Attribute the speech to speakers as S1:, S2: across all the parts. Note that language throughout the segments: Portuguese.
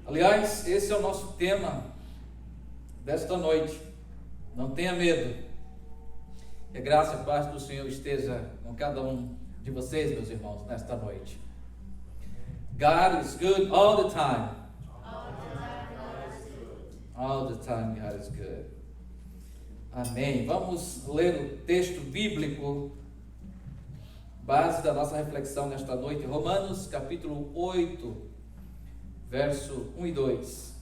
S1: Aliás, esse é o nosso tema desta noite. Não tenha medo. Que a graça e a paz do Senhor esteja com cada um de vocês, meus irmãos, nesta noite. God is good all the time. All the time God is good. Amém. Vamos ler o texto bíblico, base da nossa reflexão nesta noite, Romanos capítulo 8, verso 1 e 2.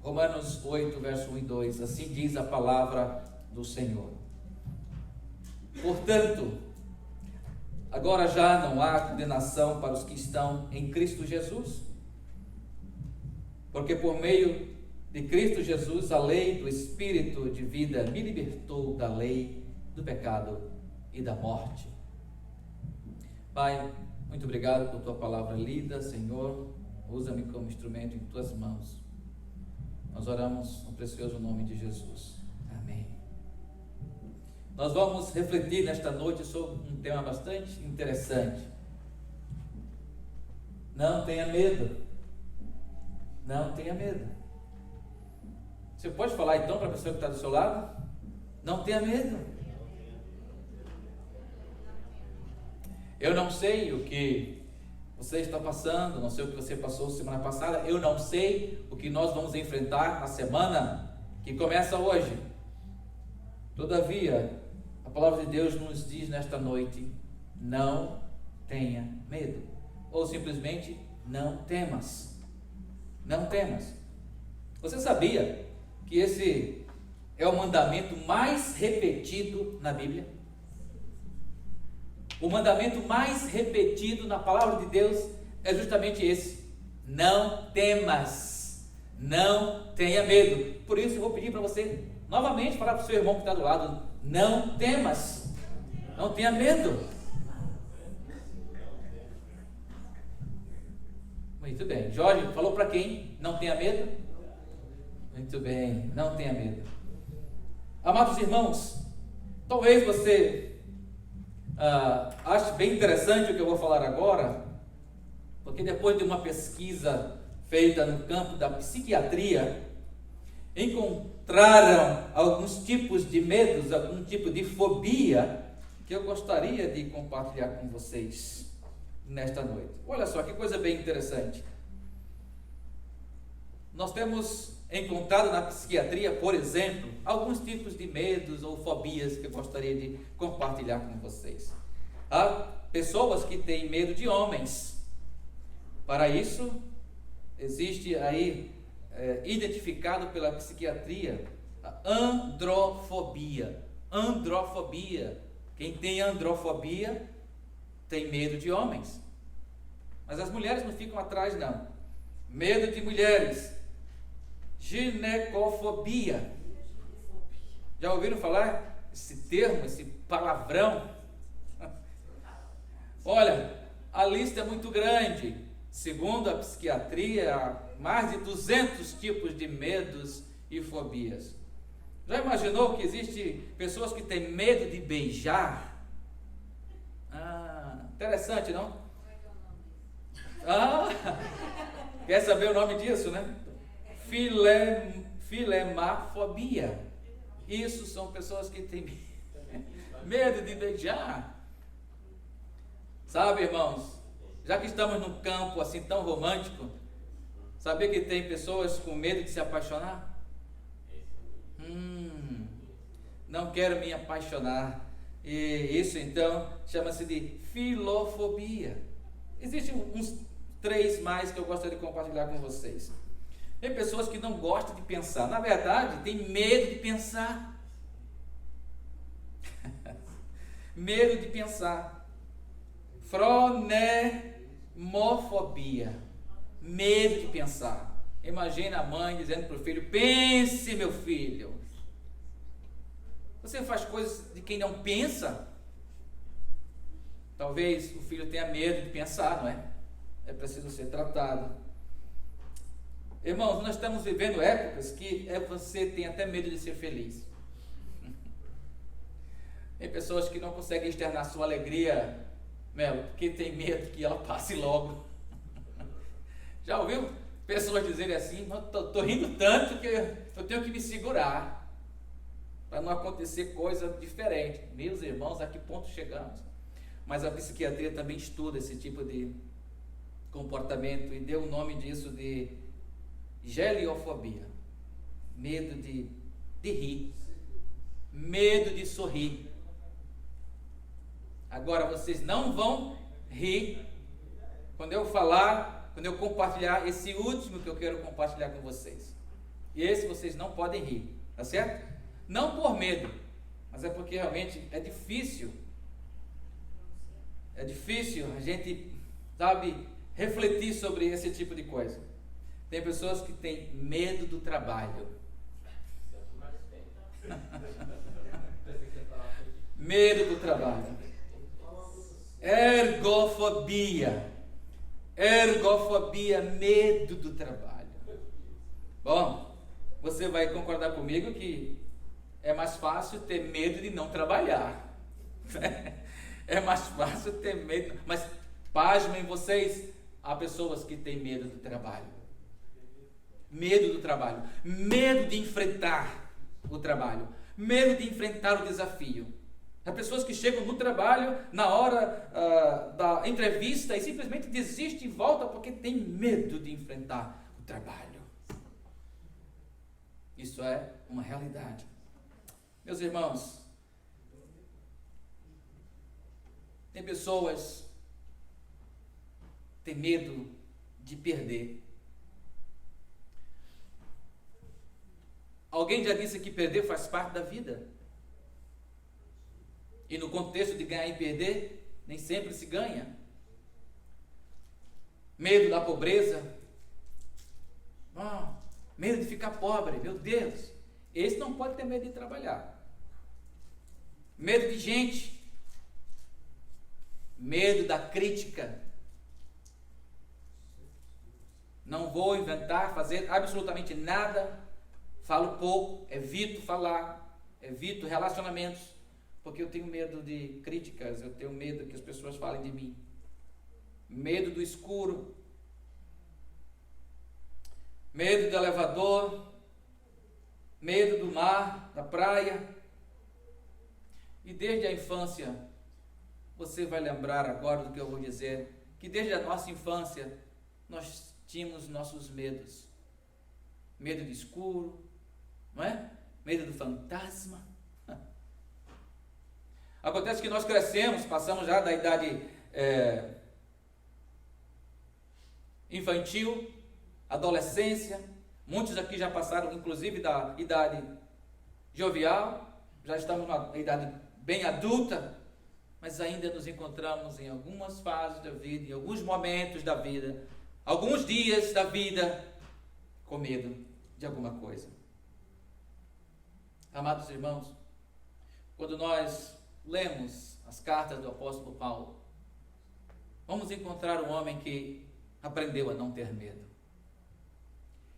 S1: Romanos 8, verso 1 e 2. Assim diz a palavra do Senhor. Portanto, agora já não há condenação para os que estão em Cristo Jesus, porque por meio de Cristo Jesus, a lei do Espírito de vida me libertou da lei, do pecado e da morte. Pai, muito obrigado por tua palavra lida, Senhor. Usa-me como instrumento em tuas mãos. Nós oramos no precioso nome de Jesus. Amém. Nós vamos refletir nesta noite sobre um tema bastante interessante. Não tenha medo. Não tenha medo. Você pode falar então para a pessoa que está do seu lado? Não tenha medo. Eu não sei o que você está passando, não sei o que você passou semana passada, eu não sei o que nós vamos enfrentar na semana que começa hoje. Todavia, a palavra de Deus nos diz nesta noite: não tenha medo, ou simplesmente não temas. Não temas. Você sabia que esse é o mandamento mais repetido na Bíblia? O mandamento mais repetido na palavra de Deus é justamente esse: não temas, não tenha medo. Por isso eu vou pedir para você novamente falar para o seu irmão que está do lado: não temas, não tenha medo. Muito bem. Jorge, falou para quem? Não tenha medo? Muito bem, não tenha medo. Amados irmãos, talvez você ache bem interessante o que eu vou falar agora, porque depois de uma pesquisa feita no campo da psiquiatria, encontraram alguns tipos de medos, algum tipo de fobia que eu gostaria de compartilhar com vocês nesta noite. Olha só que coisa bem interessante. Nós temos encontrado na psiquiatria, por exemplo, alguns tipos de medos ou fobias que eu gostaria de compartilhar com vocês. Há pessoas que têm medo de homens. Para isso, existe aí identificado pela psiquiatria a androfobia. Androfobia. Quem tem androfobia tem medo de homens. Mas as mulheres não ficam atrás, não. Medo de mulheres. Ginecofobia. Já ouviram falar esse termo, esse palavrão? Olha, a lista é muito grande. Segundo a psiquiatria, há mais de 200 tipos de medos e fobias. Já imaginou que existem pessoas que têm medo de beijar? Interessante, não? Quer saber o nome disso, né? Filemafobia. Isso são pessoas que têm medo de beijar. Sabe, irmãos, já que estamos num campo assim tão romântico, sabia que tem pessoas com medo de se apaixonar? Não quero me apaixonar. E isso então chama-se de filofobia. Existem uns 3 mais que eu gostaria de compartilhar com vocês. Tem pessoas que não gostam de pensar. Na verdade, tem medo de pensar. Medo de pensar. Fronemofobia. Medo de pensar. Imagina a mãe dizendo para o filho: pense, meu filho. Você faz coisas de quem não pensa? Talvez o filho tenha medo de pensar, não é? É preciso ser tratado. Irmãos, nós estamos vivendo épocas que você tem até medo de ser feliz. Tem pessoas que não conseguem externar sua alegria, porque tem medo que ela passe logo. Já ouviu pessoas dizerem assim: estou rindo tanto que eu tenho que me segurar para não acontecer coisa diferente. Meus irmãos, a que ponto chegamos? Mas a psiquiatria também estuda esse tipo de comportamento e deu o nome disso de geliofobia, medo de rir, medo de sorrir. Agora vocês não vão rir quando eu falar, quando eu compartilhar esse último que eu quero compartilhar com vocês. E esse vocês não podem rir, tá certo? Não por medo, mas é porque realmente é difícil a gente, sabe, refletir sobre esse tipo de coisa. Tem pessoas que têm medo do trabalho. Medo do trabalho. Ergofobia, medo do trabalho. Bom, você vai concordar comigo que é mais fácil ter medo de não trabalhar. É mais fácil ter medo, mas pasmem vocês, há pessoas que têm medo do trabalho. Medo do trabalho, medo de enfrentar o trabalho, medo de enfrentar o desafio. Há pessoas que chegam no trabalho na hora da entrevista e simplesmente desistem e voltam porque tem medo de enfrentar o trabalho. Isso é uma realidade. Meus irmãos, tem pessoas que têm medo de perder. Alguém já disse que perder faz parte da vida. E no contexto de ganhar e perder, nem sempre se ganha. Medo da pobreza. Medo de ficar pobre, meu Deus. Esse não pode ter medo de trabalhar. Medo de gente. Medo da crítica. Não vou inventar, fazer absolutamente nada. Falo pouco, evito falar, evito relacionamentos. Porque eu tenho medo de críticas, eu tenho medo que as pessoas falem de mim. Medo do escuro. Medo do elevador. Medo do mar, da praia. E desde a infância, você vai lembrar agora do que eu vou dizer, que desde a nossa infância, nós tínhamos nossos medos. Medo do escuro, não é? Medo do fantasma. Acontece que nós crescemos, passamos já da idade infantil, adolescência. Muitos aqui já passaram, inclusive, da idade jovial. Já estamos na idade bem adulta. Mas ainda nos encontramos em algumas fases da vida, em alguns momentos da vida, alguns dias da vida, com medo de alguma coisa. Amados irmãos, quando nós lemos as cartas do apóstolo Paulo, vamos encontrar um homem que aprendeu a não ter medo.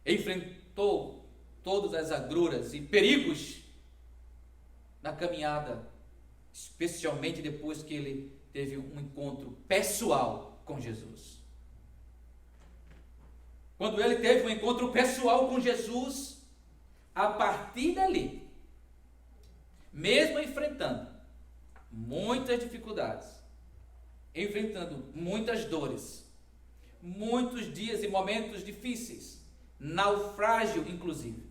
S1: Enfrentou todas as agruras e perigos na caminhada, especialmente depois que ele teve um encontro pessoal com Jesus. Quando ele teve um encontro pessoal com Jesus, a partir dali, mesmo enfrentando muitas dificuldades, enfrentando muitas dores, muitos dias e momentos difíceis, naufrágio inclusive,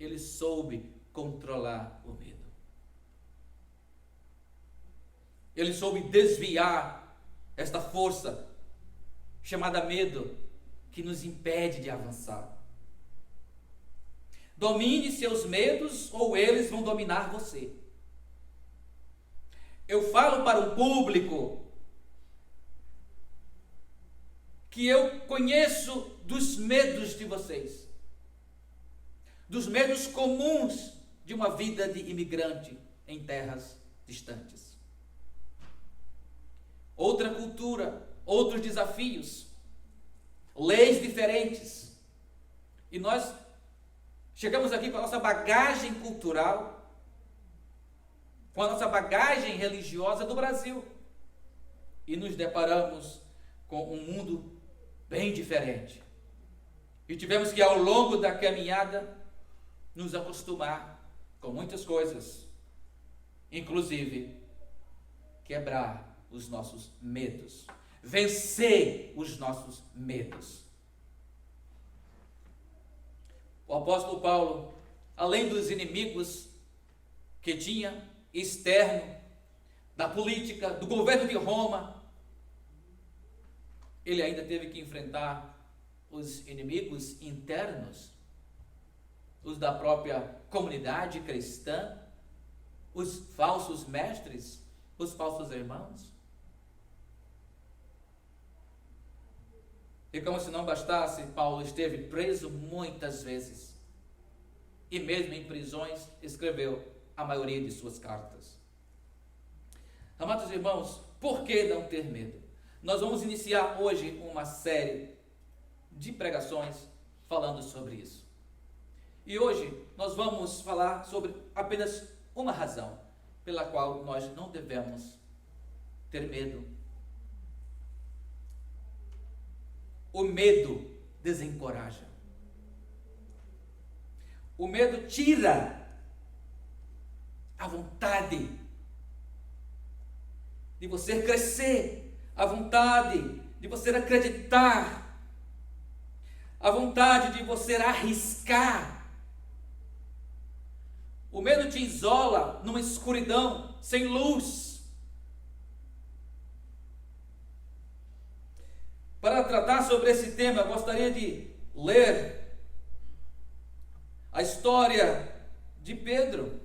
S1: ele soube controlar o medo. Ele soube desviar esta força chamada medo que nos impede de avançar. Domine seus medos ou eles vão dominar você. Eu falo para um público que eu conheço dos medos de vocês, dos medos comuns de uma vida de imigrante em terras distantes. Outra cultura, outros desafios, leis diferentes. E nós chegamos aqui com a nossa bagagem cultural, com a nossa bagagem religiosa do Brasil, e nos deparamos com um mundo bem diferente. E tivemos que, ao longo da caminhada, nos acostumar com muitas coisas, inclusive quebrar os nossos medos, vencer os nossos medos. O apóstolo Paulo, além dos inimigos que tinha, externo, da política, do governo de Roma, ele ainda teve que enfrentar os inimigos internos, os da própria comunidade cristã, os falsos mestres, os falsos irmãos. E como se não bastasse, Paulo esteve preso muitas vezes. E mesmo em prisões, escreveu a maioria de suas cartas. Amados irmãos, por que não ter medo? Nós vamos iniciar hoje uma série de pregações falando sobre isso. E hoje nós vamos falar sobre apenas uma razão pela qual nós não devemos ter medo. O medo desencoraja. O medo tira a vontade de você crescer, a vontade de você acreditar, a vontade de você arriscar. O medo te isola numa escuridão, sem luz. Para tratar sobre esse tema, eu gostaria de ler a história de Pedro.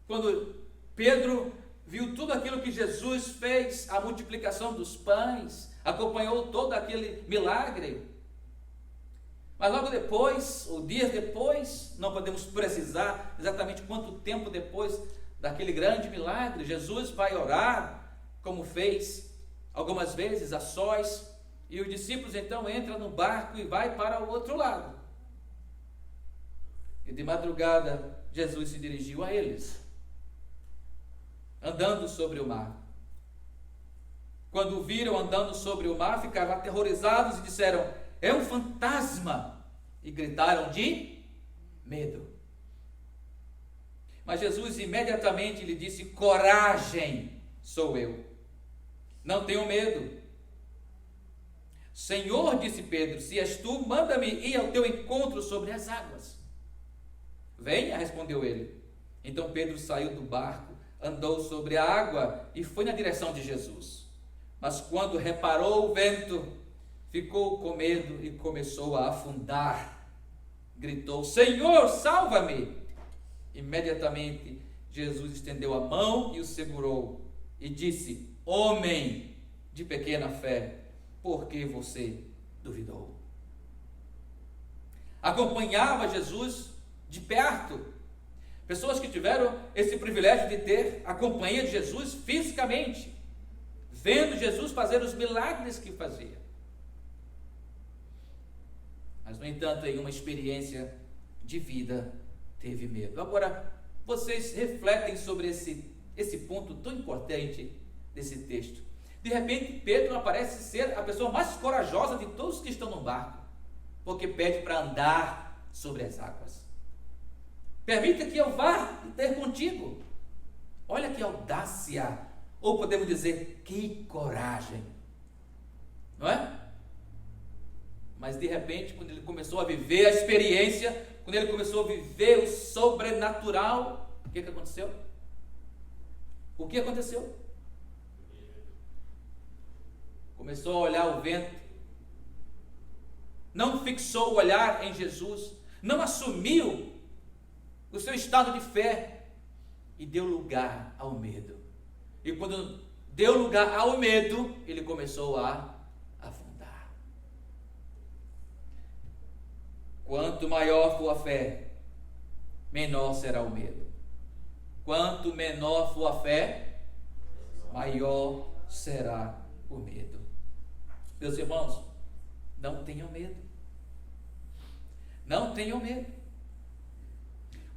S1: Quando Pedro viu tudo aquilo que Jesus fez, a multiplicação dos pães, acompanhou todo aquele milagre. Mas logo depois, ou dias depois, não podemos precisar exatamente quanto tempo depois daquele grande milagre, Jesus vai orar, como fez algumas vezes a sós, e os discípulos então entram no barco e vai para o outro lado. E de madrugada, Jesus se dirigiu a eles, andando sobre o mar. Quando o viram andando sobre o mar, ficaram aterrorizados e disseram: é um fantasma! E gritaram de medo. Mas Jesus imediatamente lhe disse: coragem, sou eu, não tenho medo. Senhor, disse Pedro, se és tu, manda-me ir ao teu encontro sobre as águas. Venha, respondeu ele. Então Pedro saiu do barco, andou sobre a água e foi na direção de Jesus. Mas quando reparou o vento, ficou com medo e começou a afundar. Gritou: Senhor, salva-me! Imediatamente Jesus estendeu a mão e o segurou e disse: homem de pequena fé, por que você duvidou? Acompanhava Jesus de perto pessoas que tiveram esse privilégio de ter a companhia de Jesus fisicamente, vendo Jesus fazer os milagres que fazia. Mas, no entanto, em uma experiência de vida, teve medo. Agora, vocês refletem sobre esse ponto tão importante desse texto. De repente, Pedro parece ser a pessoa mais corajosa de todos que estão no barco, porque pede para andar sobre as águas. Permita que eu vá ter contigo. Olha que audácia, ou podemos dizer, que coragem, não é? Mas de repente, quando ele começou a viver a experiência, quando ele começou a viver o sobrenatural, o que aconteceu? O que aconteceu? Começou a olhar o vento, não fixou o olhar em Jesus, não assumiu o seu estado de fé e deu lugar ao medo. E quando deu lugar ao medo, ele começou a afundar. Quanto maior for a fé, menor será o medo. Quanto menor for a fé, maior será o medo. Meus irmãos, não tenham medo. Não tenham medo.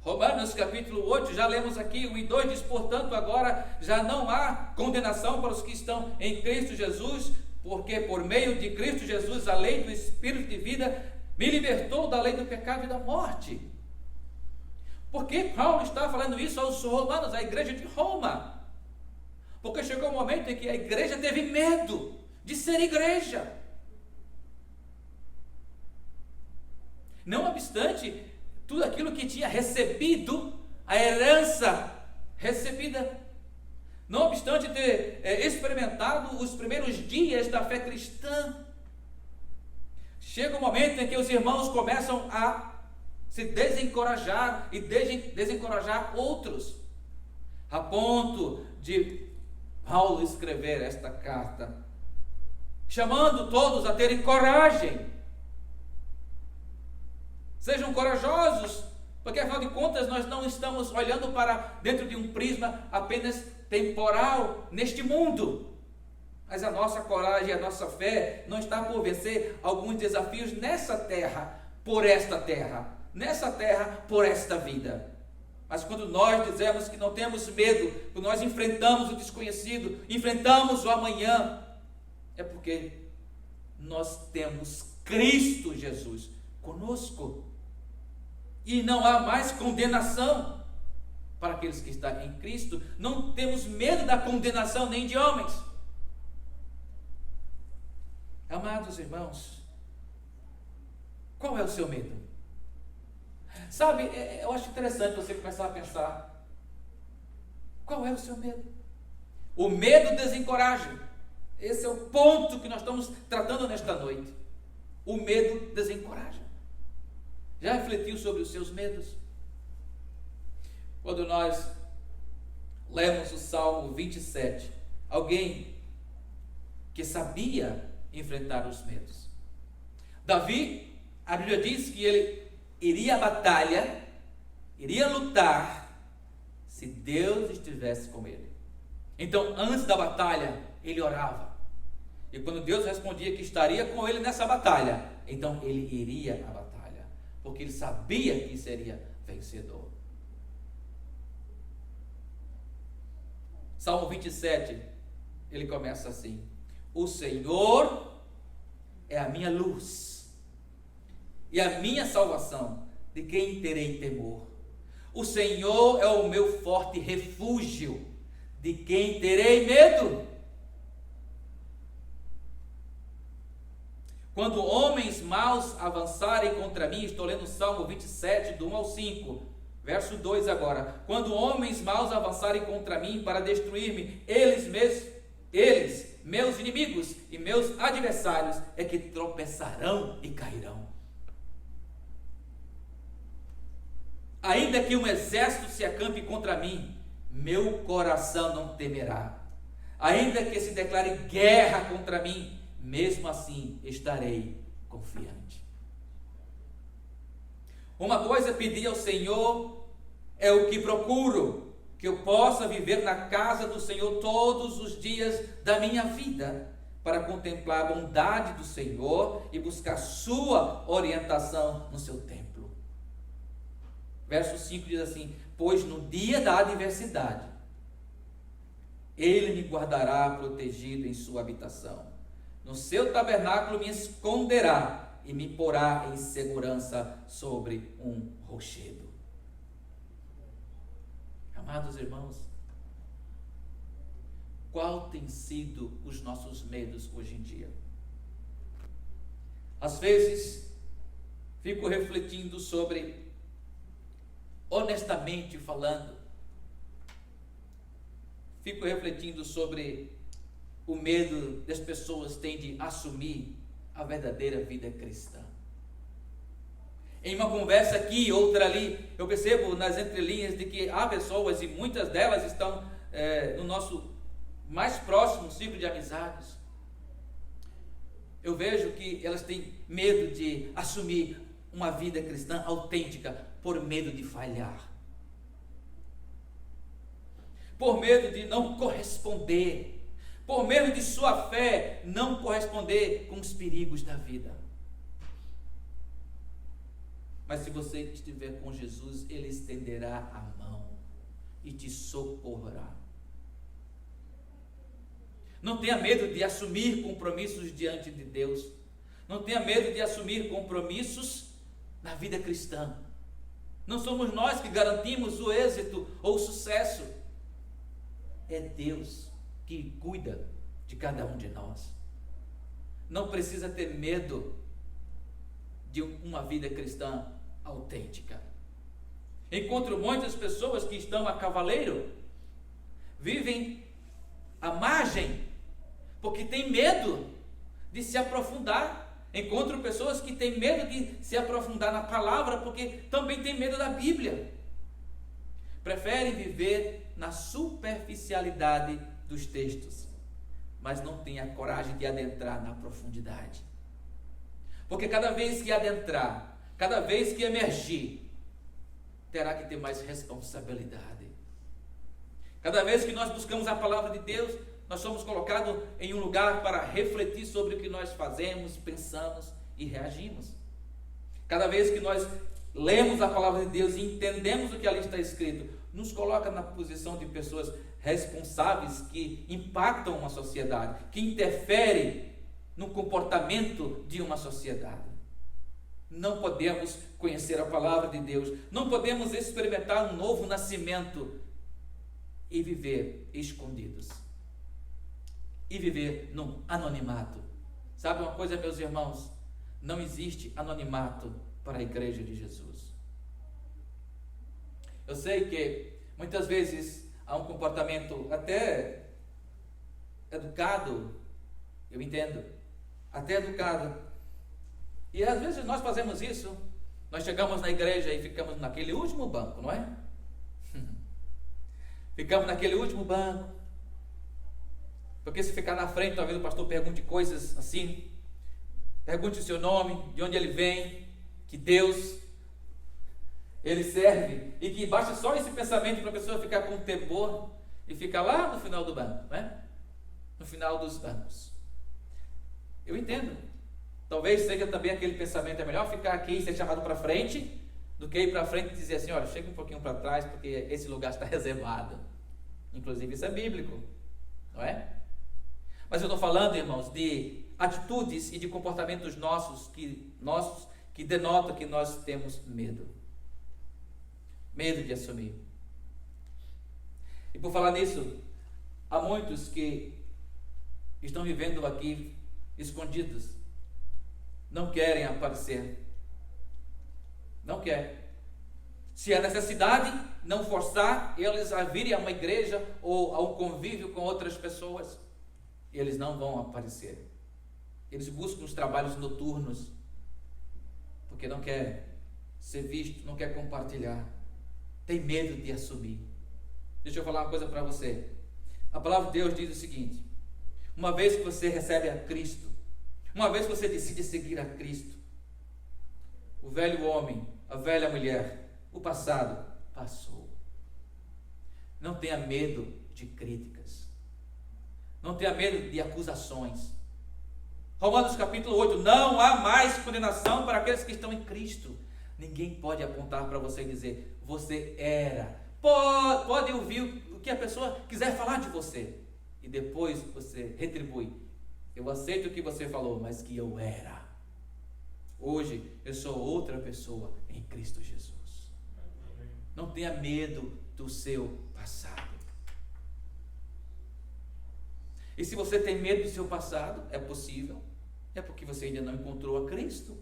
S1: Romanos capítulo 8, já lemos aqui, 1 e 2 diz: portanto, agora já não há condenação para os que estão em Cristo Jesus, porque por meio de Cristo Jesus, a lei do Espírito de vida me libertou da lei do pecado e da morte. Por que Paulo está falando isso aos romanos, à igreja de Roma? Porque chegou um momento em que a igreja teve medo de ser igreja. Não obstante tudo aquilo que tinha recebido, a herança recebida, não obstante ter experimentado os primeiros dias da fé cristã, chega um momento em que os irmãos começam a se desencorajar e desencorajar outros, a ponto de Paulo escrever esta carta, chamando todos a terem coragem. Sejam corajosos, porque afinal de contas nós não estamos olhando para dentro de um prisma apenas temporal neste mundo, mas a nossa coragem, a nossa fé não está por vencer alguns desafios nessa terra, por esta terra, nessa terra, por esta vida. Mas quando nós dizemos que não temos medo, quando nós enfrentamos o desconhecido, enfrentamos o amanhã, é porque nós temos Cristo Jesus conosco. E não há mais condenação para aqueles que estão em Cristo. Não temos medo da condenação nem de homens. Amados irmãos, qual é o seu medo? Sabe, eu acho interessante você começar a pensar, qual é o seu medo? O medo desencoraja. Esse é o ponto que nós estamos tratando nesta noite. O medo desencoraja. Já refletiu sobre os seus medos? Quando nós lemos o Salmo 27, alguém que sabia enfrentar os medos. Davi, a Bíblia diz que ele iria à batalha, iria lutar, se Deus estivesse com ele. Então, antes da batalha, ele orava. E quando Deus respondia que estaria com ele nessa batalha, então ele iria à batalha, porque ele sabia que seria vencedor. Salmo 27, ele começa assim: o Senhor é a minha luz e a minha salvação, de quem terei temor? O Senhor é o meu forte refúgio, de quem terei medo? Quando homens maus avançarem contra mim, estou lendo o Salmo 27, do 1 ao 5, verso 2 agora. Quando homens maus avançarem contra mim para destruir-me, eles, meus inimigos e meus adversários, é que tropeçarão e cairão. Ainda que um exército se acampe contra mim, meu coração não temerá. Ainda que se declare guerra contra mim, mesmo assim estarei confiante. Uma coisa pedi ao Senhor, é o que procuro, que eu possa viver na casa do Senhor todos os dias da minha vida, para contemplar a bondade do Senhor e buscar sua orientação no seu templo. Verso 5 diz assim: pois no dia da adversidade, Ele me guardará protegido em sua habitação. No seu tabernáculo me esconderá e me porá em segurança sobre um rochedo. Amados irmãos, qual tem sido os nossos medos hoje em dia? Às vezes, fico refletindo sobre, honestamente falando, fico refletindo sobre o medo das pessoas têm de assumir a verdadeira vida cristã. Em uma conversa aqui, outra ali, eu percebo nas entrelinhas de que há pessoas, e muitas delas estão no nosso mais próximo círculo de amizades. Eu vejo que elas têm medo de assumir uma vida cristã autêntica, por medo de falhar, por medo de não corresponder, por medo de sua fé não corresponder com os perigos da vida. Mas se você estiver com Jesus, Ele estenderá a mão e te socorrerá. Não tenha medo de assumir compromissos diante de Deus. Não tenha medo de assumir compromissos na vida cristã. Não somos nós que garantimos o êxito ou o sucesso. É Deus que cuida de cada um de nós. Não precisa ter medo de uma vida cristã autêntica. Encontro muitas pessoas que estão a cavaleiro, vivem à margem, porque tem medo de se aprofundar. Encontro pessoas que têm medo de se aprofundar na palavra, porque também têm medo da Bíblia. Preferem viver na superficialidade dos textos, mas não têm a coragem de adentrar na profundidade. Porque cada vez que adentrar, cada vez que emergir, terá que ter mais responsabilidade. Cada vez que nós buscamos a palavra de Deus, nós somos colocados em um lugar para refletir sobre o que nós fazemos, pensamos e reagimos. Cada vez que nós lemos a palavra de Deus e entendemos o que ali está escrito, nos coloca na posição de pessoas responsáveis que impactam uma sociedade, que interferem no comportamento de uma sociedade. Não podemos conhecer a palavra de Deus, não podemos experimentar um novo nascimento e viver escondidos, e viver num anonimato. Sabe uma coisa, meus irmãos? Não existe anonimato para a igreja de Jesus. Eu sei que muitas vezes há um comportamento até educado, eu entendo, até educado, e às vezes nós fazemos isso. Nós chegamos na igreja e ficamos naquele último banco, não é? Ficamos naquele último banco, porque se ficar na frente, talvez o pastor pergunte coisas assim, pergunte o seu nome, de onde ele vem, que Deus ele serve, e que basta só esse pensamento para a pessoa ficar com temor e ficar lá no final do banco, né? No final dos bancos. Eu entendo. Talvez seja também aquele pensamento, é melhor ficar aqui e ser chamado para frente, do que ir para frente e dizer assim, olha, chega um pouquinho para trás, porque esse lugar está reservado. Inclusive isso é bíblico, não é? Mas eu estou falando, irmãos, de atitudes e de comportamentos nossos que denotam que nós temos medo. Medo de assumir. E por falar nisso, há muitos que estão vivendo aqui escondidos, não querem aparecer, não querem. Se há necessidade, não forçar eles a virem a uma igreja ou a um convívio com outras pessoas, eles não vão aparecer. Eles buscam os trabalhos noturnos, porque não quer ser visto, não quer compartilhar, tem medo de assumir. Deixa eu falar uma coisa para você. A palavra de Deus diz o seguinte: uma vez que você recebe a Cristo, uma vez que você decide seguir a Cristo, o velho homem, a velha mulher, o passado passou. Não tenha medo de críticas, não tenha medo de acusações. Romanos capítulo 8, não há mais condenação para aqueles que estão em Cristo. Ninguém pode apontar para você e dizer, você era. Pode ouvir o que a pessoa quiser falar de você, e depois você retribui. Eu aceito o que você falou, mas que eu era. Hoje eu sou outra pessoa em Cristo Jesus. Não tenha medo do seu passado. E se você tem medo do seu passado, é possível, é porque você ainda não encontrou a Cristo.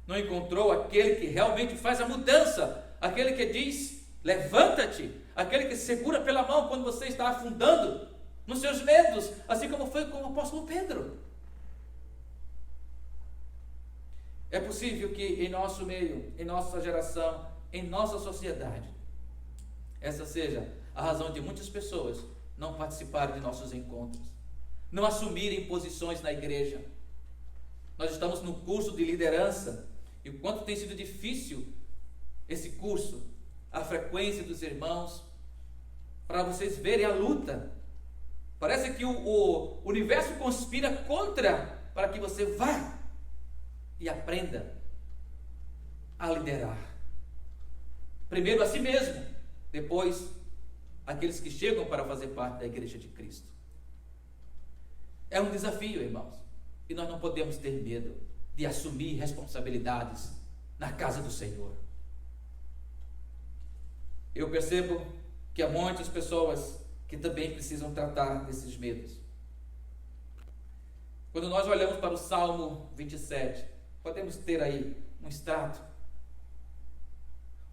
S1: Não encontrou aquele que realmente faz a mudança, aquele que diz, levanta-te, aquele que segura pela mão quando você está afundando nos seus medos, assim como foi com o apóstolo Pedro. É possível que em nosso meio, em nossa geração, em nossa sociedade, essa seja a razão de muitas pessoas não participarem de nossos encontros, não assumirem posições na igreja. Nós estamos no curso de liderança, e o quanto tem sido difícil esse curso, a frequência dos irmãos, para vocês verem a luta. Parece que o universo conspira contra, para que você vá e aprenda a liderar. Primeiro a si mesmo, depois aqueles que chegam para fazer parte da igreja de Cristo. É um desafio, irmãos. E nós não podemos ter medo de assumir responsabilidades na casa do Senhor. Eu percebo que há muitas pessoas que também precisam tratar desses medos. Quando nós olhamos para o Salmo 27, podemos ter aí um extrato,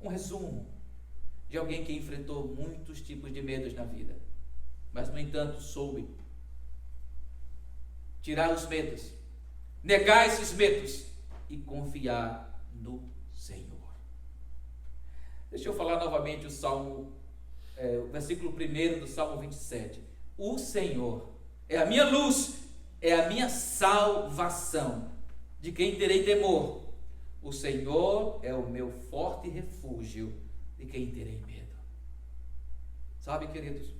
S1: um resumo de alguém que enfrentou muitos tipos de medos na vida, mas no entanto soube tirar os medos, negar esses medos e confiar no Senhor. Deixa eu falar novamente o Salmo, o versículo 1 do Salmo 27. O Senhor é a minha luz, é a minha salvação. De quem terei temor? O Senhor é o meu forte refúgio. De quem terei medo? Sabe, queridos,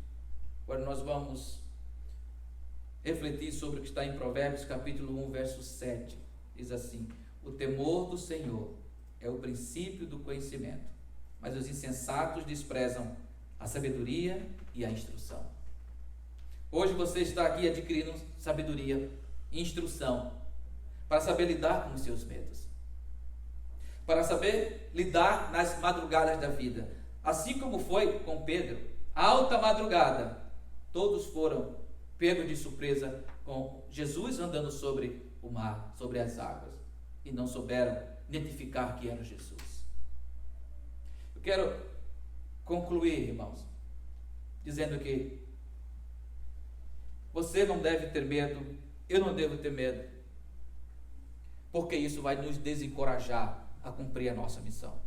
S1: agora nós vamos refletir sobre o que está em Provérbios capítulo 1, verso 7. Diz assim: o temor do Senhor é o princípio do conhecimento, mas os insensatos desprezam a sabedoria e a instrução. Hoje você está aqui adquirindo sabedoria e instrução para saber lidar com os seus medos, para saber lidar nas madrugadas da vida, assim como foi com Pedro, alta madrugada, todos foram pegos de surpresa com Jesus andando sobre o mar, sobre as águas, e não souberam identificar que era Jesus. Eu quero concluir, irmãos, dizendo que você não deve ter medo, eu não devo ter medo, porque isso vai nos desencorajar a cumprir a nossa missão.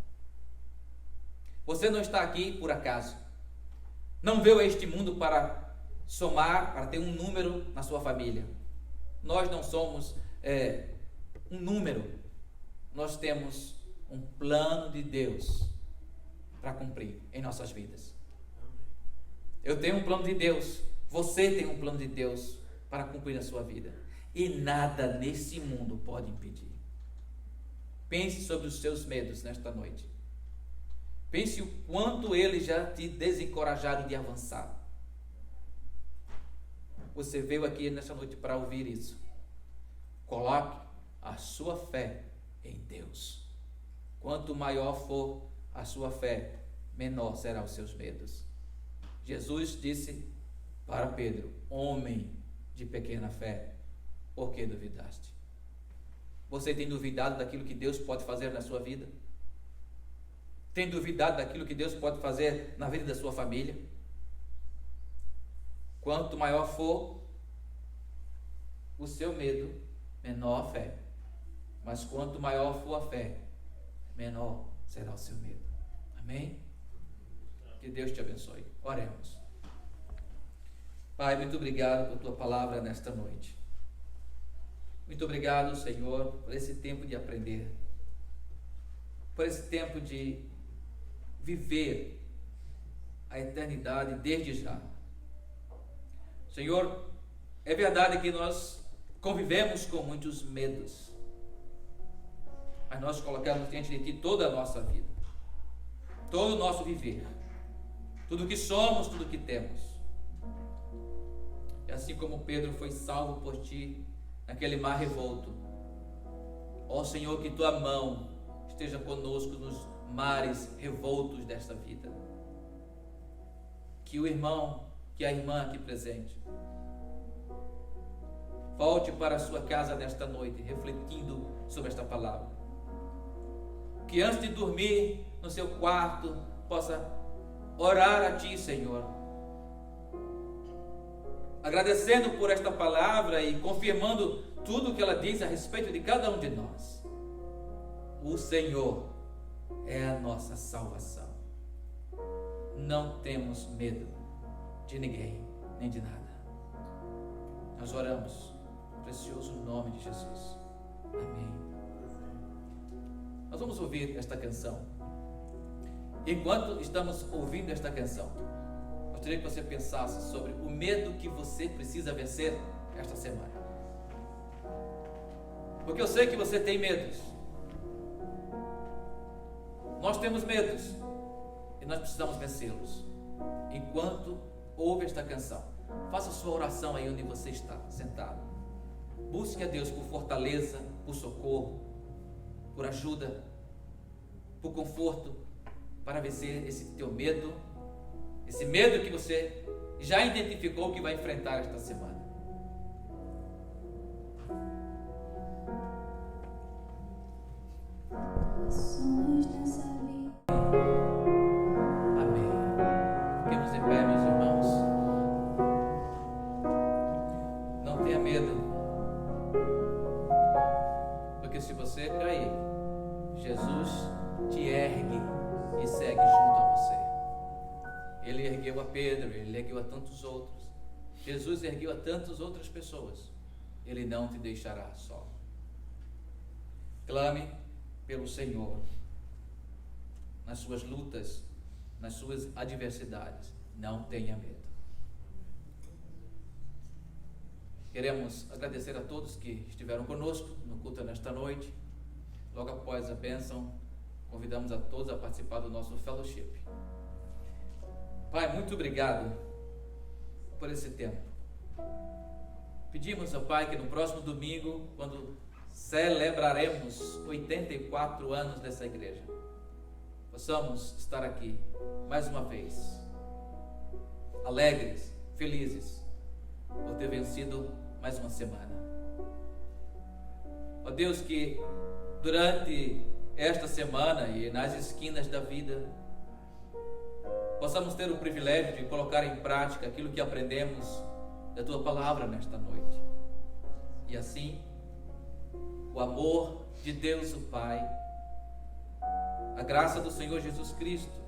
S1: Você não está aqui por acaso, não veio a este mundo para somar, para ter um número na sua família. Nós não somos um número, nós temos um plano de Deus para cumprir em nossas vidas. Eu tenho um plano de Deus, você tem um plano de Deus para cumprir na sua vida, e nada nesse mundo pode impedir. Pense sobre os seus medos nesta noite. Pense o quanto eles já te desencorajaram de avançar. Você veio aqui nesta noite para ouvir isso. Coloque a sua fé em Deus. Quanto maior for a sua fé, menor serão os seus medos. Jesus disse para Pedro: homem de pequena fé, por que duvidaste? Você tem duvidado daquilo que Deus pode fazer na sua vida? Tem duvidado daquilo que Deus pode fazer na vida da sua família? Quanto maior for o seu medo, menor a fé. Mas quanto maior for a fé, menor será o seu medo. Amém? Que Deus te abençoe. Oremos. Pai, muito obrigado por tua palavra nesta noite. Muito obrigado, Senhor, por esse tempo de aprender, por esse tempo de viver a eternidade desde já. Senhor, é verdade que nós convivemos com muitos medos, mas nós colocamos diante de Ti toda a nossa vida, todo o nosso viver, tudo que somos, tudo que temos. E assim como Pedro foi salvo por Ti naquele mar revolto, ó Senhor, que Tua mão esteja conosco nos mares revoltos desta vida. Que o irmão, que a irmã aqui presente, volte para a sua casa nesta noite, refletindo sobre esta palavra. Que antes de dormir no seu quarto, possa orar a Ti, Senhor, agradecendo por esta palavra e confirmando tudo o que ela diz a respeito de cada um de nós. O Senhor é a nossa salvação. Não temos medo de ninguém, nem de nada. Nós oramos no precioso nome de Jesus. Amém. Nós vamos ouvir esta canção. Enquanto estamos ouvindo esta canção, gostaria que você pensasse sobre o medo que você precisa vencer esta semana. Porque eu sei que você tem medos. Nós temos medos e nós precisamos vencê-los. Enquanto ouve esta canção, Faça sua oração aí onde você está sentado. Busque a Deus por fortaleza, por socorro, por ajuda, por conforto, para vencer esse teu medo, esse medo que você já identificou que vai enfrentar esta semana. Amém. Fiquemos em pé, meus irmãos. Não tenha medo, porque se você cair, Jesus te ergue e segue junto a você. Ele ergueu a Pedro, ele ergueu a tantos outros. Jesus ergueu a tantas outras pessoas. Ele não te deixará só. Clame pelo Senhor nas suas lutas, nas suas adversidades. Não tenha medo. Queremos agradecer a todos que estiveram conosco no culto nesta noite. Logo após a bênção, convidamos a todos a participar do nosso fellowship. Pai, muito obrigado por esse tempo. Pedimos ao Pai que no próximo domingo, quando celebraremos 84 anos dessa igreja, possamos estar aqui mais uma vez, alegres, felizes, por ter vencido mais uma semana. Ó Deus, que durante esta semana e nas esquinas da vida, possamos ter o privilégio de colocar em prática aquilo que aprendemos da Tua Palavra nesta noite. E assim, o amor de Deus o Pai, a graça do Senhor Jesus Cristo,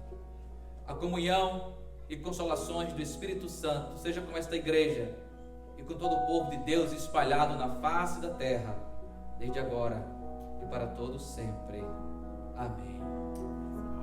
S1: a comunhão e consolações do Espírito Santo, seja com esta igreja e com todo o povo de Deus espalhado na face da terra, desde agora e para todos sempre. Amém.